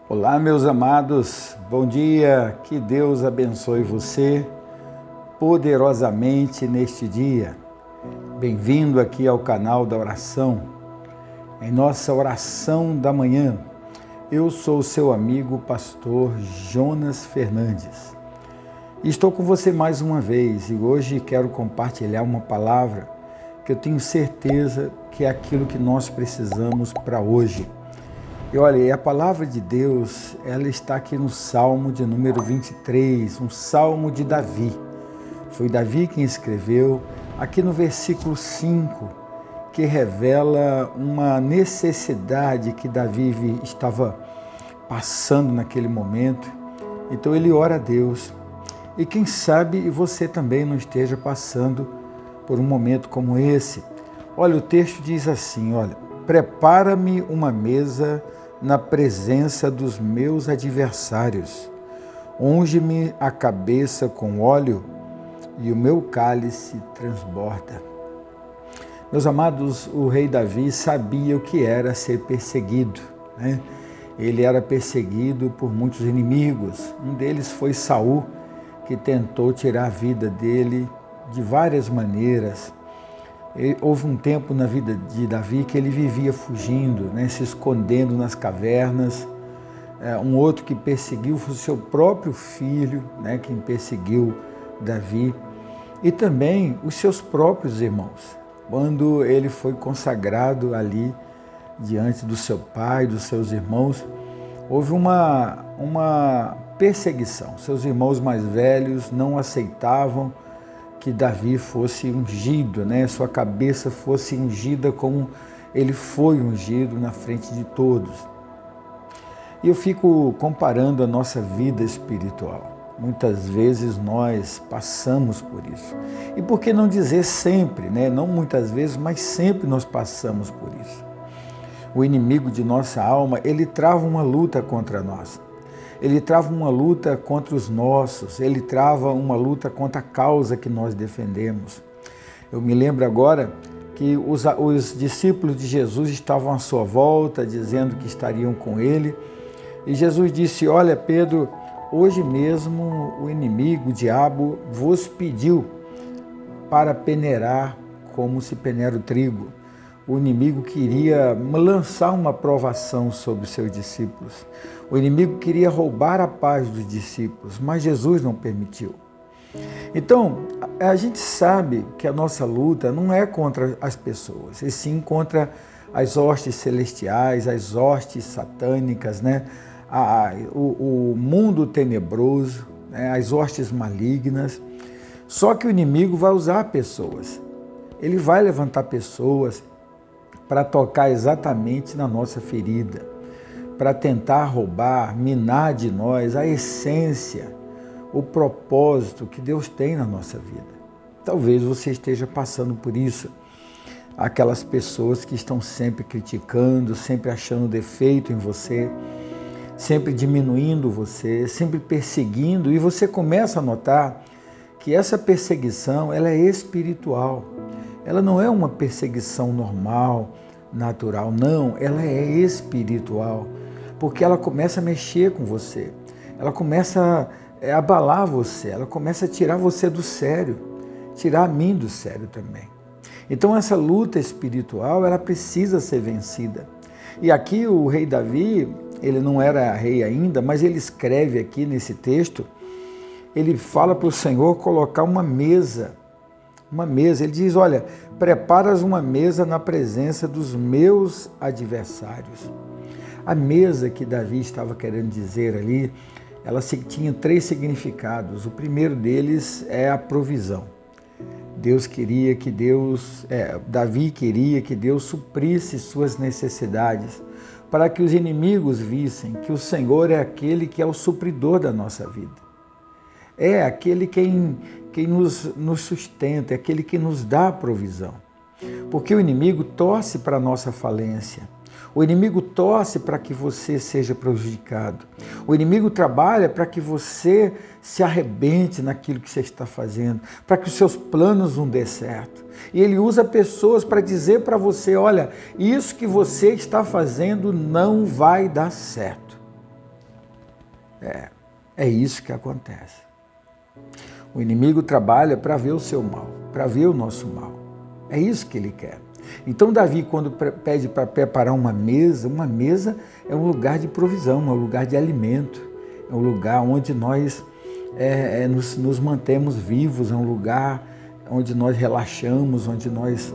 Olá, meus amados, bom dia, que Deus abençoe você poderosamente neste dia. Bem-vindo aqui ao canal da oração, em nossa oração da manhã. Eu sou o seu amigo, pastor Jonas Fernandes. Estou com você mais uma vez e hoje quero compartilhar uma palavra que eu tenho certeza que é aquilo que nós precisamos para hoje. E olha, a palavra de Deus, ela está aqui no Salmo de número 23, um Salmo de Davi. Foi Davi quem escreveu, aqui no versículo 5, que revela uma necessidade que Davi estava passando naquele momento. Então ele ora a Deus. E quem sabe você também não esteja passando por um momento como esse. Olha, o texto diz assim, olha, prepara-me uma mesa na presença dos meus adversários. Unge-me a cabeça com óleo e o meu cálice transborda. Meus amados, o rei Davi sabia o que era ser perseguido, né? Ele era perseguido por muitos inimigos. Um deles foi Saul, que tentou tirar a vida dele de várias maneiras. Houve um tempo na vida de Davi que ele vivia fugindo, né, se escondendo nas cavernas. Um outro que perseguiu foi o seu próprio filho, né, quem perseguiu Davi. E também os seus próprios irmãos. Quando ele foi consagrado ali diante do seu pai, dos seus irmãos, houve uma perseguição. Seus irmãos mais velhos não aceitavam que Davi fosse ungido, né? Sua cabeça fosse ungida como ele foi ungido na frente de todos. E eu fico comparando a nossa vida espiritual. Muitas vezes nós passamos por isso. E por que não dizer sempre, né? Não muitas vezes, mas sempre nós passamos por isso. O inimigo de nossa alma, ele trava uma luta contra nós. Ele trava uma luta contra os nossos, ele trava uma luta contra a causa que nós defendemos. Eu me lembro agora que os discípulos de Jesus estavam à sua volta, dizendo que estariam com ele. E Jesus disse, olha Pedro, hoje mesmo o inimigo, o diabo, vos pediu para peneirar como se peneira o trigo. O inimigo queria lançar uma provação sobre os seus discípulos. O inimigo queria roubar a paz dos discípulos, mas Jesus não permitiu. Então, a gente sabe que a nossa luta não é contra as pessoas, e sim contra as hostes celestiais, as hostes satânicas, né? O mundo tenebroso, né? As hostes malignas. Só que o inimigo vai usar pessoas. Ele vai levantar pessoas para tocar exatamente na nossa ferida, para tentar roubar, minar de nós a essência, o propósito que Deus tem na nossa vida. Talvez você esteja passando por isso. Aquelas pessoas que estão sempre criticando, sempre achando defeito em você, sempre diminuindo você, sempre perseguindo, e você começa a notar que essa perseguição, ela é espiritual. Ela não é uma perseguição normal, natural, não, ela é espiritual, porque ela começa a mexer com você, ela começa a abalar você, ela começa a tirar você do sério, tirar a mim do sério também. Então essa luta espiritual, ela precisa ser vencida. E aqui o rei Davi, ele não era rei ainda, mas ele escreve aqui nesse texto, ele fala para o Senhor colocar uma mesa, ele diz, olha, preparas uma mesa na presença dos meus adversários. A mesa que Davi estava querendo dizer ali, ela tinha 3 significados. O primeiro deles é a provisão. Davi queria que Deus suprisse suas necessidades, para que os inimigos vissem que o Senhor é aquele que é o supridor da nossa vida. É aquele quem nos sustenta, é aquele que nos dá a provisão. Porque o inimigo torce para a nossa falência. O inimigo torce para que você seja prejudicado. O inimigo trabalha para que você se arrebente naquilo que você está fazendo, para que os seus planos não dê certo. E ele usa pessoas para dizer para você, olha, isso que você está fazendo não vai dar certo. É isso que acontece. O inimigo trabalha para ver o seu mal, para ver o nosso mal. É isso que ele quer. Então Davi, quando pede para preparar uma mesa é um lugar de provisão, é um lugar de alimento, é um lugar onde nós nos mantemos vivos, é um lugar onde nós relaxamos, onde nós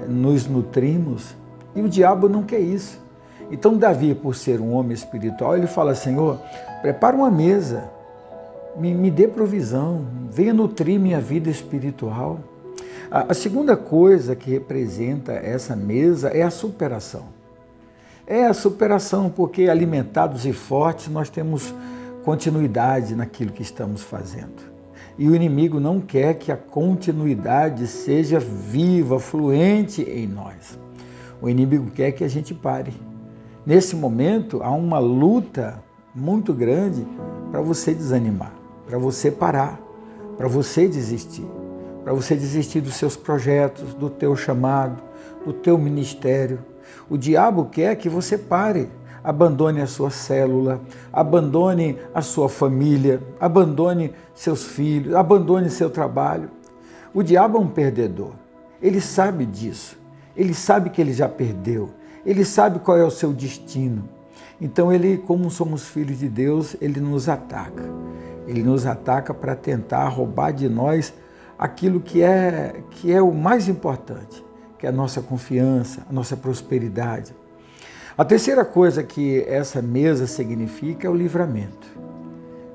nos nutrimos. E o diabo não quer isso. Então Davi, por ser um homem espiritual, ele fala: Senhor, prepara uma mesa, me dê provisão, venha nutrir minha vida espiritual. A segunda coisa que representa essa mesa é a superação. É a superação, porque alimentados e fortes nós temos continuidade naquilo que estamos fazendo. E o inimigo não quer que a continuidade seja viva, fluente em nós. O inimigo quer que a gente pare. Nesse momento, há uma luta muito grande para você desanimar, para você parar, para você desistir dos seus projetos, do teu chamado, do teu ministério. O diabo quer que você pare, abandone a sua célula, abandone a sua família, abandone seus filhos, abandone seu trabalho. O diabo é um perdedor, ele sabe disso, ele sabe que ele já perdeu, ele sabe qual é o seu destino. Então ele, como somos filhos de Deus, ele nos ataca. Ele nos ataca para tentar roubar de nós aquilo que é o mais importante, que é a nossa confiança, a nossa prosperidade. A terceira coisa que essa mesa significa é o livramento.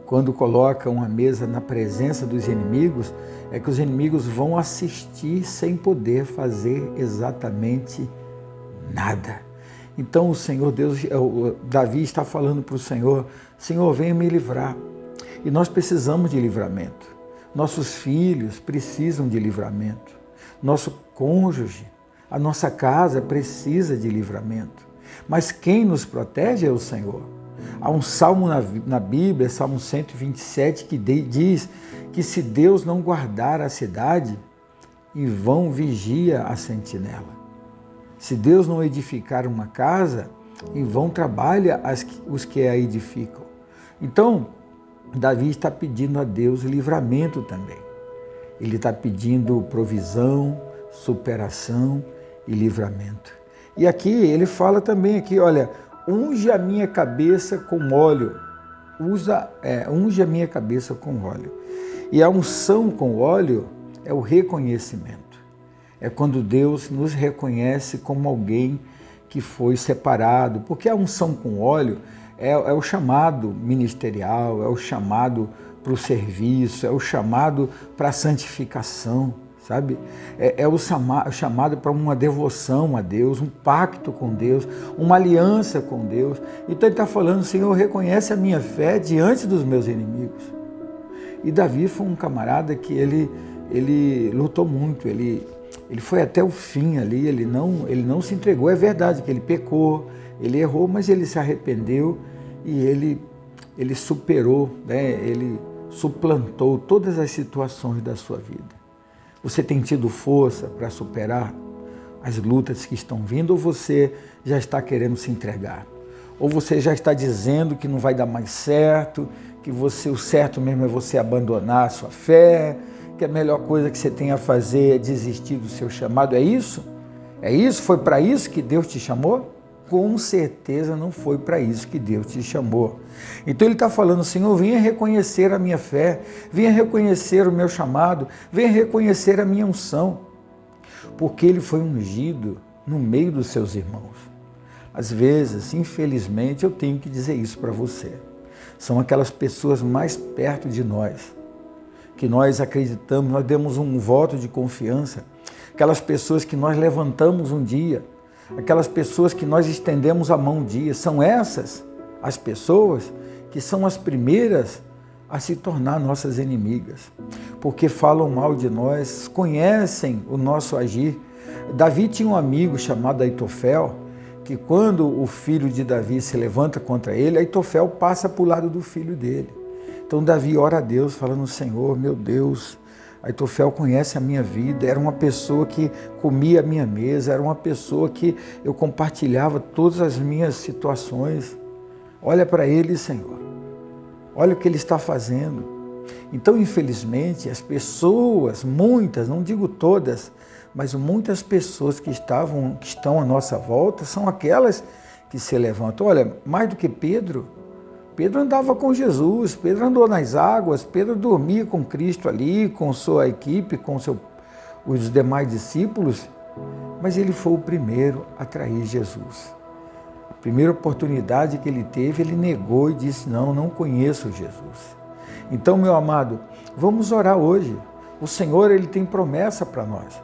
Quando coloca uma mesa na presença dos inimigos, é que os inimigos vão assistir sem poder fazer exatamente nada. Então o Senhor Deus, Davi está falando para o Senhor: Senhor, venha me livrar. E nós precisamos de livramento. Nossos filhos precisam de livramento. Nosso cônjuge, a nossa casa precisa de livramento. Mas quem nos protege é o Senhor. Há um salmo na Bíblia, Salmo 127, que diz que se Deus não guardar a cidade, em vão vigia a sentinela. Se Deus não edificar uma casa, em vão trabalha os que a edificam. Então, Davi está pedindo a Deus livramento também. Ele está pedindo provisão, superação e livramento. E aqui ele fala também aqui, olha, unge a minha cabeça com óleo. Unge a minha cabeça com óleo. E a unção com óleo é o reconhecimento. É quando Deus nos reconhece como alguém que foi separado. Porque a unção com óleo é o chamado ministerial, é o chamado para o serviço, é o chamado para a santificação, sabe? É o chamado para uma devoção a Deus, um pacto com Deus, uma aliança com Deus. Então ele está falando: Senhor, reconhece a minha fé diante dos meus inimigos. E Davi foi um camarada que ele lutou muito, ele foi até o fim ali, ele não se entregou. É verdade que ele pecou, ele errou, mas ele se arrependeu e ele superou, né? Ele suplantou todas as situações da sua vida. Você tem tido força para superar as lutas que estão vindo, ou você já está querendo se entregar? Ou você já está dizendo que não vai dar mais certo, que o certo mesmo é você abandonar a sua fé, que a melhor coisa que você tem a fazer é desistir do seu chamado? É isso? É isso? Foi para isso que Deus te chamou? Com certeza não foi para isso que Deus te chamou. Então ele está falando: Senhor, venha reconhecer a minha fé, venha reconhecer o meu chamado, venha reconhecer a minha unção, porque ele foi ungido no meio dos seus irmãos. Às vezes, infelizmente, eu tenho que dizer isso para você. São aquelas pessoas mais perto de nós, que nós acreditamos, nós demos um voto de confiança, aquelas pessoas que nós levantamos um dia, aquelas pessoas que nós estendemos a mão um dia. São essas as pessoas que são as primeiras a se tornar nossas inimigas, porque falam mal de nós, conhecem o nosso agir. Davi tinha um amigo chamado Aitofel, que quando o filho de Davi se levanta contra ele, Aitofel passa para o lado do filho dele. Então Davi ora a Deus, falando: Senhor, meu Deus, Aitofel conhece a minha vida, era uma pessoa que comia a minha mesa, era uma pessoa que eu compartilhava todas as minhas situações. Olha para ele, Senhor. Olha o que ele está fazendo. Então, infelizmente, as pessoas, muitas, não digo todas, mas muitas pessoas que estão à nossa volta são aquelas que se levantam. Olha, mais do que Pedro andava com Jesus, Pedro andou nas águas, Pedro dormia com Cristo ali, com sua equipe, com os demais discípulos, mas ele foi o primeiro a trair Jesus. A primeira oportunidade que ele teve, ele negou e disse, não conheço Jesus. Então, meu amado, vamos orar hoje. O Senhor, ele tem promessa para nós.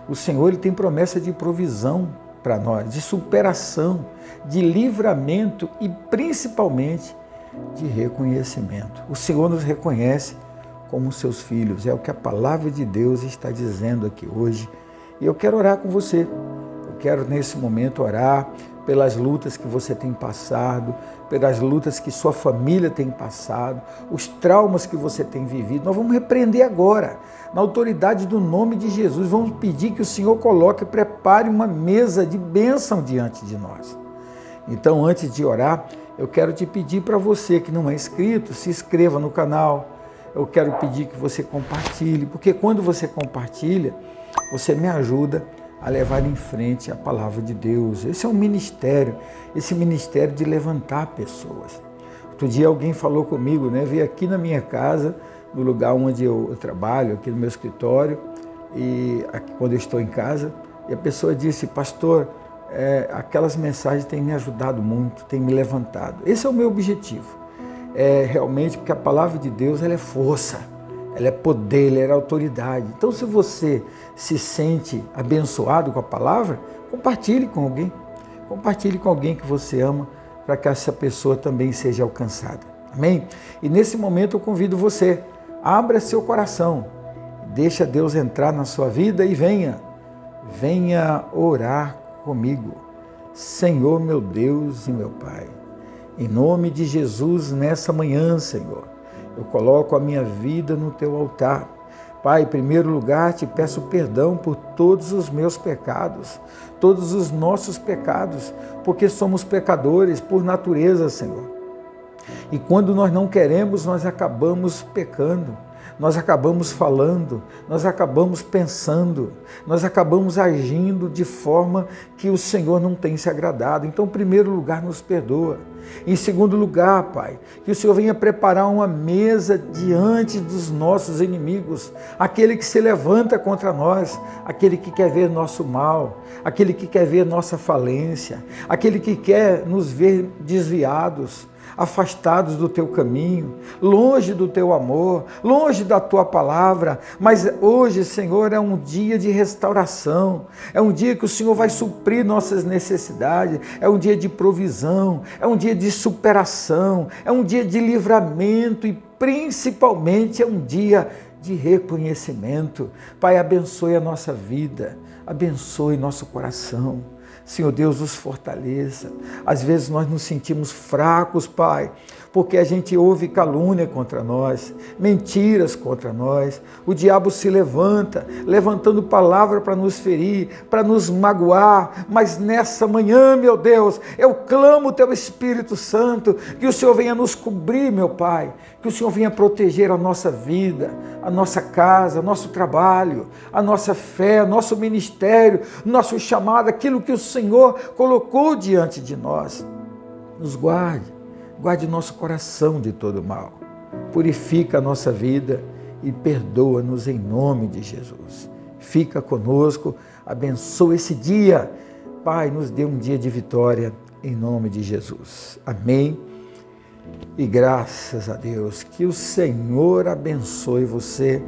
O Senhor, ele tem promessa de provisão para nós, de superação, de livramento e principalmente de reconhecimento. O Senhor nos reconhece como seus filhos, é o que a palavra de Deus está dizendo aqui hoje. E eu quero orar com você. Eu quero nesse momento orar pelas lutas que você tem passado, pelas lutas que sua família tem passado, os traumas que você tem vivido. Nós vamos repreender agora, na autoridade do nome de Jesus. Vamos pedir que o Senhor coloque e prepare uma mesa de bênção diante de nós. Então, antes de orar, eu quero te pedir para você que não é inscrito, se inscreva no canal. Eu quero pedir que você compartilhe, porque quando você compartilha, você me ajuda a levar em frente a palavra de Deus. Esse é um ministério, esse ministério de levantar pessoas. Outro dia alguém falou comigo, veio aqui na minha casa, no lugar onde eu trabalho, aqui no meu escritório, e aqui, quando eu estou em casa, e a pessoa disse, pastor, aquelas mensagens têm me ajudado muito, têm me levantado. Esse é o meu objetivo. Realmente, porque a palavra de Deus, ela é força, ela é poder, ela é autoridade. Então, se você se sente abençoado com a palavra, compartilhe com alguém. Compartilhe com alguém que você ama, para que essa pessoa também seja alcançada. Amém? E nesse momento eu convido você, abra seu coração, deixa Deus entrar na sua vida e venha orar comigo. Senhor, meu Deus e meu Pai, em nome de Jesus, nessa manhã, Senhor, eu coloco a minha vida no teu altar. Pai, em primeiro lugar, te peço perdão por todos os meus pecados, todos os nossos pecados, porque somos pecadores por natureza, Senhor. E quando nós não queremos, nós acabamos pecando, nós acabamos falando, nós acabamos pensando, nós acabamos agindo de forma que o Senhor não tem se agradado. Então, em primeiro lugar, nos perdoa. Em segundo lugar, Pai, que o Senhor venha preparar uma mesa diante dos nossos inimigos, aquele que se levanta contra nós, aquele que quer ver nosso mal, aquele que quer ver nossa falência, aquele que quer nos ver desviados, afastados do teu caminho, longe do teu amor, longe da tua palavra. Mas hoje, Senhor, é um dia de restauração, é um dia que o Senhor vai suprir nossas necessidades, é um dia de provisão, é um dia de superação, é um dia de livramento e principalmente é um dia de reconhecimento. Pai, abençoe a nossa vida, abençoe nosso coração. Senhor Deus, nos fortaleça. Às vezes nós nos sentimos fracos, Pai, porque a gente ouve calúnia contra nós, mentiras contra nós. O diabo se levanta, levantando palavra para nos ferir, para nos magoar. Mas nessa manhã, meu Deus, eu clamo o Teu Espírito Santo, que o Senhor venha nos cobrir, meu Pai, que o Senhor venha proteger a nossa vida, a nossa casa, nosso trabalho, a nossa fé, nosso ministério, nosso chamado, aquilo que o Senhor colocou diante de nós. Nos guarde nosso coração de todo mal, purifica a nossa vida e perdoa-nos em nome de Jesus. Fica conosco, abençoa esse dia, Pai, nos dê um dia de vitória em nome de Jesus. Amém. E graças a Deus, que o Senhor abençoe você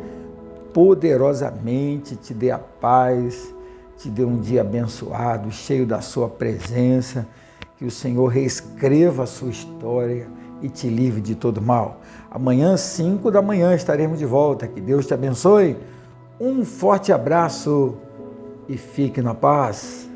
poderosamente, te dê a paz, te dê um dia abençoado, cheio da sua presença, que o Senhor reescreva a sua história e te livre de todo mal. Amanhã, 5 da manhã, estaremos de volta. Que Deus te abençoe. Um forte abraço e fique na paz.